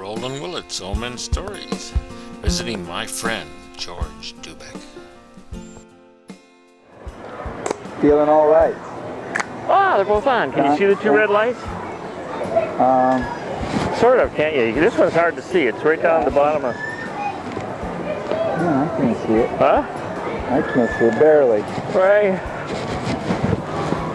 Roland Willits, Old Men Stories, visiting my friend, George Dubec. Feeling all right. Ah, they're both on. Can you see the two red lights? Sort of, can't you? This one's hard to see. It's right down at the bottom of... Yeah, I can't see it. Huh? I can't see it, barely. Right.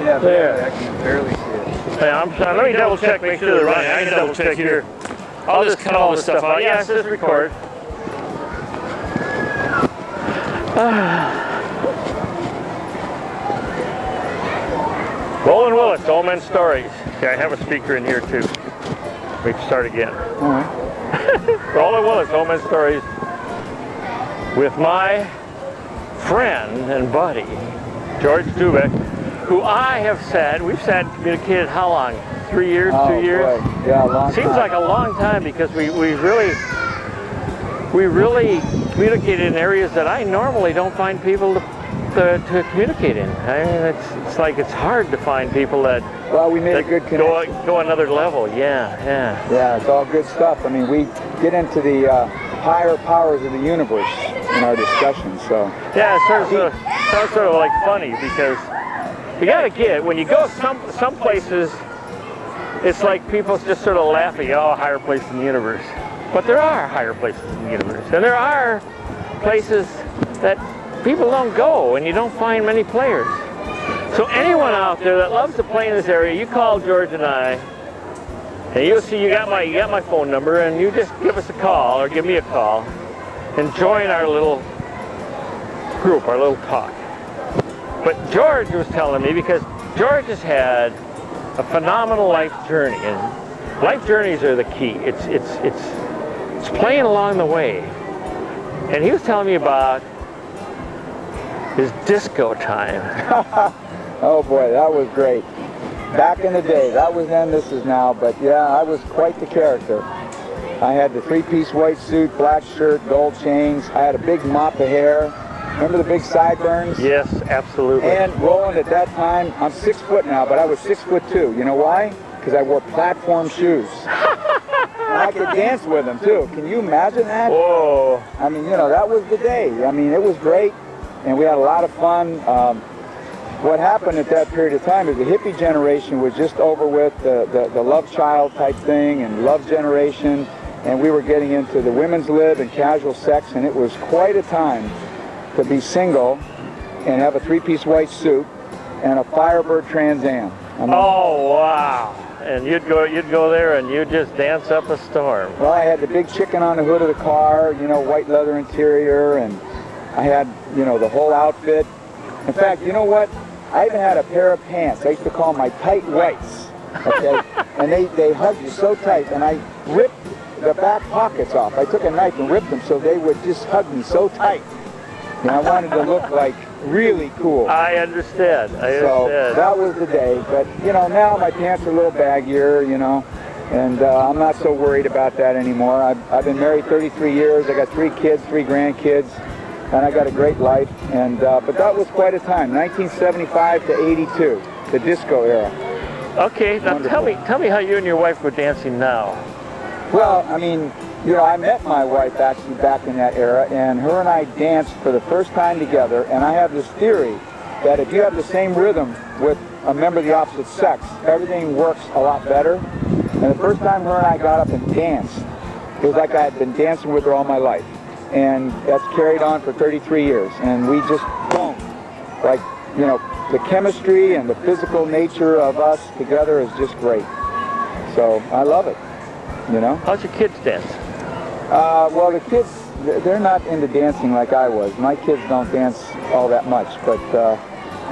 Yeah, there. I can barely see it. Hey, let me double check, make sure they're running. I can double check here. I'll just cut all this stuff out. Yeah, it says record. Roland Willits, Old Men Stories. Okay, I have a speaker in here too. We can start again. All right. Roland Willits, Old Men Stories, with my friend and buddy, George Dubec, who I have said, we've said communicated how long? 3 years, 2 years? Boy. Yeah, a long Seems time. like a long time because we really communicated in areas that I normally don't find people to communicate in. I mean, it's like it's hard to find people that Well, we made a good connection. go another level. Yeah. Yeah, it's all good stuff. I mean, we get into the higher powers of the universe in our discussions. So Yeah, it sounds sort of like funny because you gotta get, when you go some places, it's like people just sort of laughing, oh, higher place in the universe. But there are higher places in the universe. And there are places that people don't go and you don't find many players. So anyone out there that loves to play in this area, you call George and I, and you'll see you got my phone number, and you just give us a call or give me a call and join our little group, our little talk. But George was telling me, because George has had a phenomenal life journey, and life journeys are the key. It's playing along the way. And he was telling me about his disco time. Oh boy, that was great. Back in the day, that was then, this is now, but yeah, I was quite the character. I had the three-piece white suit, black shirt, gold chains. I had a big mop of hair. Remember the big sideburns? Yes, absolutely. And Roland, at that time, I'm 6 foot now, but I was 6'2". You know why? Because I wore platform shoes. And I could dance with them too. Can you imagine that? Whoa. I mean, you know, that was the day. I mean, it was great, and we had a lot of fun. What happened at that period of time is the hippie generation was just over with, the love child type thing and love generation, and we were getting into the women's lib and casual sex, and it was quite a time to be single and have a three-piece white suit and a Firebird Trans Am. Oh wow! And you'd go there and you'd just dance up a storm. Well, I had the big chicken on the hood of the car, you know, white leather interior, and I had, you know, the whole outfit. In fact, you know what? I even had a pair of pants. I used to call them my tight whites. Okay, and they hugged you so tight, and I ripped the back pockets off. I took a knife and ripped them so they would just hug me so tight. And I wanted to look like really cool. I understand. So that was the day. But, you know, now my pants are a little baggier, you know, and I'm not so worried about that anymore. I've been married 33 years. I got 3 kids, 3 grandkids, and I got a great life. And but that was quite a time, 1975 to 82, the disco era. Okay, now tell me how you and your wife were dancing now. Well, I mean, you know, I met my wife actually back in that era, and her and I danced for the first time together, and I have this theory that if you have the same rhythm with a member of the opposite sex, everything works a lot better. And the first time her and I got up and danced, it was like I had been dancing with her all my life. And that's carried on for 33 years, and we just, boom, like, you know, the chemistry and the physical nature of us together is just great. So I love it, you know. How's your kids dance? Well, the kids, they're not into dancing like I was. My kids don't dance all that much. But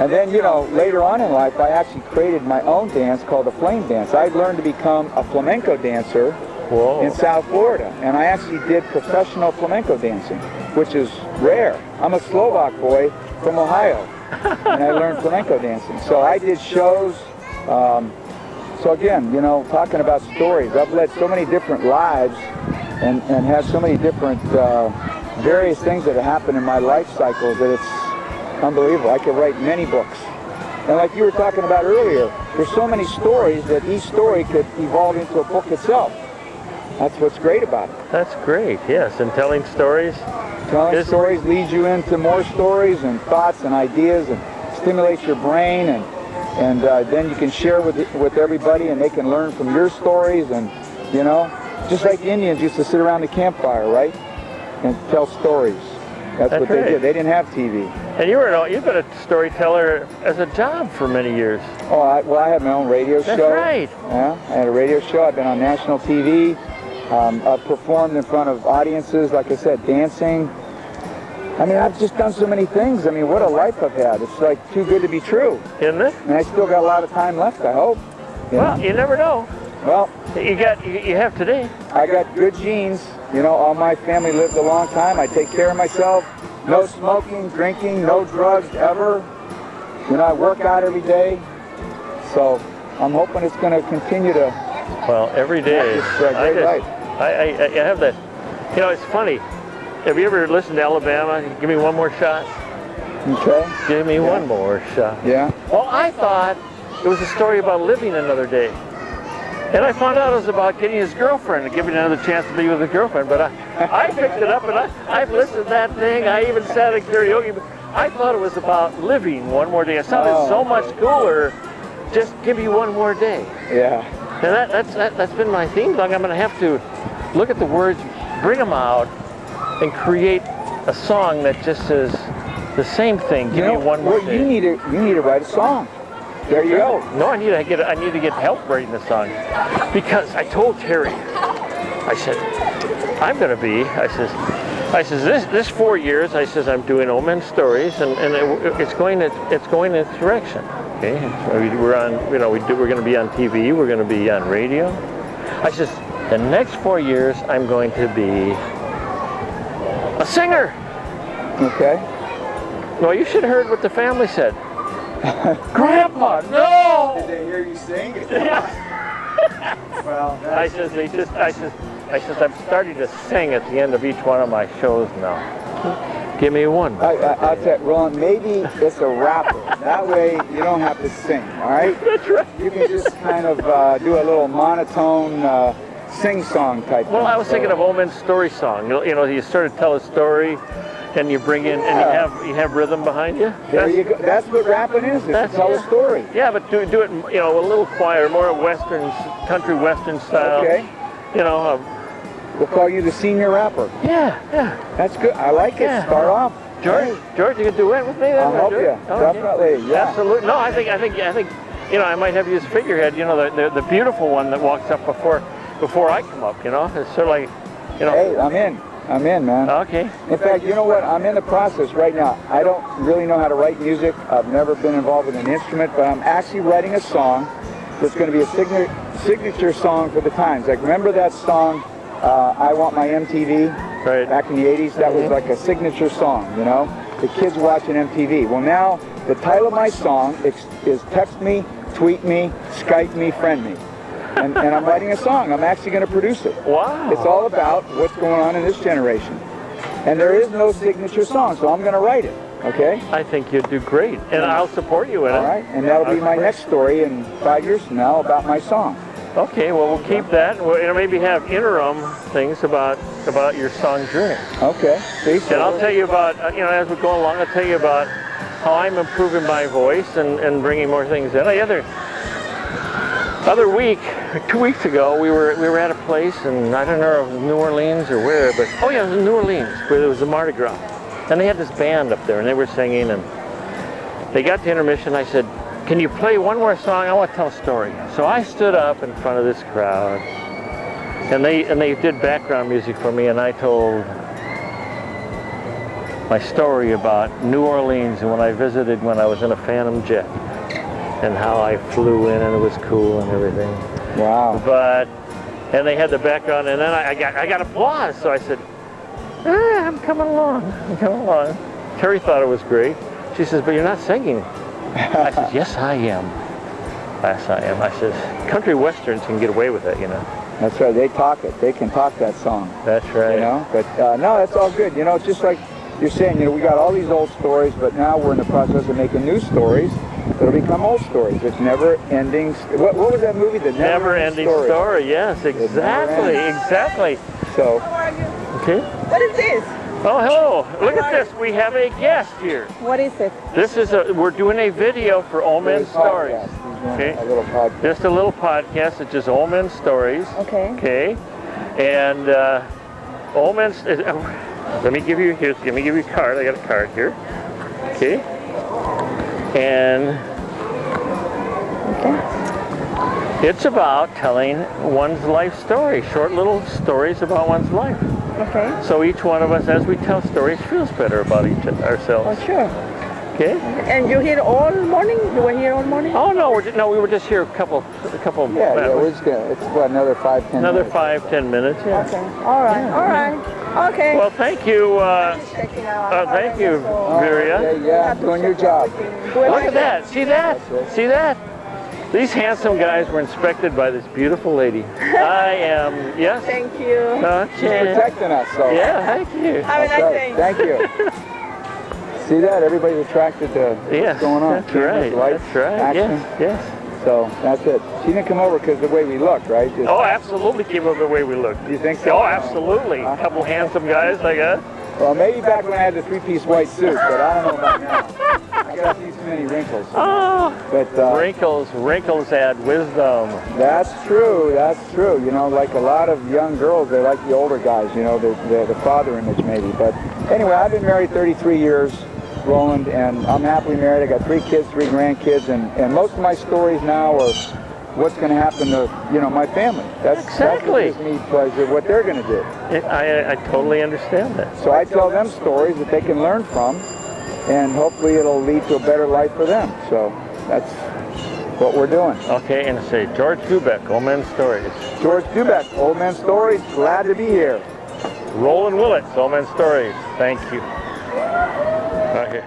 and then, you know, later on in life, I actually created my own dance called the flame dance. I learned to become a flamenco dancer. Whoa. In South Florida. And I actually did professional flamenco dancing, which is rare. I'm a Slovak boy from Ohio, and I learned flamenco dancing. So I did shows. So again, you know, talking about stories, I've led so many different lives and had so many different various things that have happened in my life cycle that it's unbelievable. I could write many books. And like you were talking about earlier, there's so many stories that each story could evolve into a book itself. That's what's great about it. That's great, yes. And telling stories. Telling stories leads you into more stories and thoughts and ideas and stimulates your brain, and then you can share with everybody, and they can learn from your stories. And you know, just like the Indians used to sit around the campfire, right, and tell stories. That's what they did. They didn't have TV. And you've been a storyteller as a job for many years. Oh, well, I had my own radio show. That's right. Yeah, I had a radio show. I've been on national TV. I've performed in front of audiences, like I said, dancing. I mean, I've just done so many things. I mean, what a life I've had. It's like too good to be true. Isn't it? And I still got a lot of time left, I hope. Well, you never know. Well, you have today. I got good genes. You know, all my family lived a long time. I take care of myself. No smoking, drinking, no drugs ever. You know, I work out every day. So I'm hoping it's going to continue to. Well, every day. Great life. I have that. You know, it's funny. Have you ever listened to Alabama? Give me one more shot. Okay. Give me one more shot. Yeah. Well, I thought it was a story about living another day. And I found out it was about getting his girlfriend and giving another chance to be with his girlfriend. But I picked it up and I've listened to that thing. I even sat at karaoke. But I thought it was about living one more day. It sounded so much cooler. Just give me one more day. Yeah. And that's been my theme song. I'm going to have to look at the words, bring them out, and create a song that just says the same thing. Give me one more day. You need to write a song. There you go. No, I need to get help writing the song, because I told Terry, I said, I'm going to be. I says this 4 years. I says I'm doing Old Men Stories, and it's going in its direction. Okay, so we're on. You know, we're going to be on TV. We're going to be on radio. I says the next 4 years I'm going to be a singer. Okay. Well, you should have heard what the family said. Grandpa, no! Did they hear you sing? Yeah. Well, I says I'm starting to sing at the end of each one of my shows now. Give me one. I'll tell you, Roland, maybe it's a rapper. That way you don't have to sing, all right? That's right. You can just kind of do a little monotone sing-song type thing. Well, I was thinking of Old Men's Story song. You know, you sort of tell a story, and you bring in, and you have rhythm behind you. There you go. That's what rapping is. It's to tell a story. Yeah, but do it, you know, a little quieter, more Western, country Western style. Okay. You know. We'll call you the senior rapper. Yeah, yeah. That's good. I like it. Yeah. Start off. George, you can duet with me then? I'll help you. Okay. Definitely. Yeah. Absolutely. No, I think, you know, I might have you as figurehead. You know, the beautiful one that walks up before I come up. You know, it's sort of like, you know. Hey, I'm in, man. Okay. In fact, you know what? I'm in the process right now. I don't really know how to write music. I've never been involved with an instrument, but I'm actually writing a song that's going to be a signature song for the times. Like, remember that song, I Want My MTV? Right. Back in the 80s, that was like a signature song, you know? The kids watching MTV. Well, now, the title of my song is Text Me, Tweet Me, Skype Me, Friend Me. And I'm writing a song. I'm actually going to produce it. Wow. It's all about what's going on in this generation. And there is no signature song, so I'm going to write it, okay? I think you'd do great, and I'll support you in it. All right, and that'll be my next story in 5 years from now about my song. Okay, well, we'll keep that. We'll maybe have interim things about your song journey. Okay. See, and I'll tell you about, you know, as we go along, I'll tell you about how I'm improving my voice and bringing more things in. The other week, 2 weeks ago, we were at a place, and I don't know if it was New Orleans or where, but oh yeah, it was in New Orleans, where there was a Mardi Gras, and they had this band up there, and they were singing, and they got to intermission. I said, "Can you play one more song? I want to tell a story." So I stood up in front of this crowd, and they did background music for me, and I told my story about New Orleans and when I visited when I was in a Phantom jet, and how I flew in and it was cool and everything. Wow. And they had the background, and then I got applause. So I said, I'm coming along. Terry thought it was great. She says, "But you're not singing." I said, "Yes, I am. Yes, I am." I says, "Country westerns can get away with it, you know." That's right. They talk it. They can talk that song. That's right. You know, but no, that's all good. You know, it's just like you're saying, you know, we got all these old stories, but now we're in the process of making new stories that'll become old stories. It's never-ending. What was that movie? The Never-ending story. Yes, exactly, exactly. So. How are you? Okay. What is this? Oh, hello. Look at this. We have a guest here. What is it? This is we're doing a video for Old Men Stories. Okay. A little podcast. Just a little podcast. It's just Old Men Stories. Okay. Okay. And Old Men. Let me give you a card. I got a card here. Okay. And it's about telling one's life story. Short little stories about one's life. Okay. So each one of us, as we tell stories, feels better about ourselves. Oh, sure. Okay. And you're here all morning? You were here all morning? Oh no, we were just here a couple. Yeah, we're just gonna. It's what, another 5-10 minutes. Another 5-10 minutes. Yeah. Okay. All right. Yeah. All right. Okay. Well, thank you. Thank you, Viria. Yeah, doing your job. Look at that. See that? See that? These handsome guys were inspected by this beautiful lady. I am. Yes. Thank you. Okay. She's protecting us, so. Yeah. Thank you. Have a nice day. Thank you. See that? Everybody's attracted to what's going on. That's right. Lights, That's right. action. Yes. Yes. So that's it. She didn't come over because of the way we looked, right? Just, Oh, absolutely came over the way we looked. Do you think so? Oh, absolutely. A couple handsome guys like us. Well, maybe back when I had the 3-piece white suit, but I don't know about now. I got these too many wrinkles. Oh, but wrinkles add wisdom. That's true. That's true. You know, like a lot of young girls, they like the older guys. You know, the father image maybe. But anyway, I've been married 33 years, Roland, and I'm happily married. I got 3 kids, 3 grandkids, and most of my stories now are what's going to happen to, you know, my family. That's what gives me pleasure, what they're going to do. I totally understand that. So I tell them stories that they can learn from, and hopefully it'll lead to a better life for them. So that's what we're doing. Okay, and say George Dubec, Old Men Stories. George Dubec, Old Men Stories, glad to be here. Roland Willits, Old Men Stories. Thank you. Okay.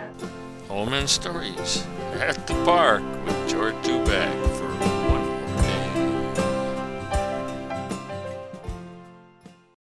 Old Men Stories at the Park with George Dubec for